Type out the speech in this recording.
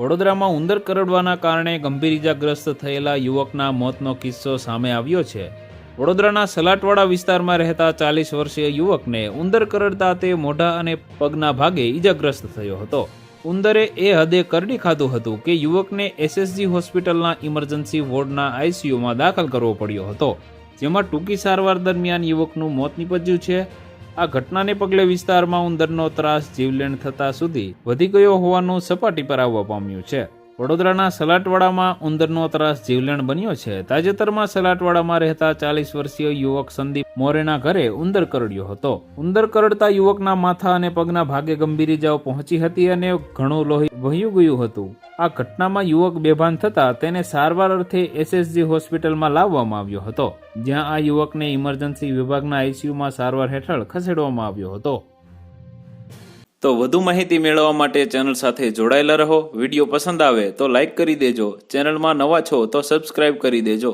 વડોદરામાં ઉંદર કરડવાના કારણે ગંભીર ઇજાગ્રસ્ત થયેલા યુવકના મોતનો કિસ્સો સામે આવ્યો છે। વડોદરાના સલાટવાડા વિસ્તારમાં રહેતા 40 વર્ષીય યુવકને ઉંદર કરડતા તે મોઢા અને પગના ભાગે ઇજાગ્રસ્ત થયો હતો। ઉંદરે એ હદે કરડી ખાધું હતું કે યુવકને SSG હોસ્પિટલના ઇમરજન્સી વોર્ડના ICUમાં દાખલ કરવો પડ્યો હતો, જેમાં ટૂંકી સારવાર દરમિયાન યુવકનું મોત નીપજ્યું છે। આ ઘટનાને પગલે વિસ્તારમાં ઉંદરનો ત્રાસ જીવલેણ થતા સુધી વધી ગયો હોવાનું સપાટી પર આવવા પામ્યું છે। વડોદરાના સલાટવાડામાં ઉંદરનો ત્રાસ જીવલેણ બન્યો છે। તાજેતરમાં સલાટવાડામાં રહેતા 40 વર્ષીય યુવક સંદીપ મોરેના ઘરે ઉંદર કરડ્યો હતો। ઉંદર કરડતા યુવકના માથા અને પગના ભાગે ગંભીર ઇજાઓ પહોંચી હતી અને ઘણું લોહી વહ્યું ગયું હતું। આ ઘટનામાં યુવક બેભાન થતા તેને સારવાર અર્થે SSG હોસ્પિટલમાં લાવવામાં આવ્યો હતો, જ્યાં આ યુવકને ઇમરજન્સી વિભાગના ICUમાં સારવાર હેઠળ ખસેડવામાં આવ્યો હતો। તો વધુ માહિતી મેળવવા માટે ચેનલ સાથે જોડાયેલા રહો। વિડીયો પસંદ આવે તો લાઈક કરી દેજો, ચેનલમાં નવા છો તો સબસ્ક્રાઇબ કરી દેજો।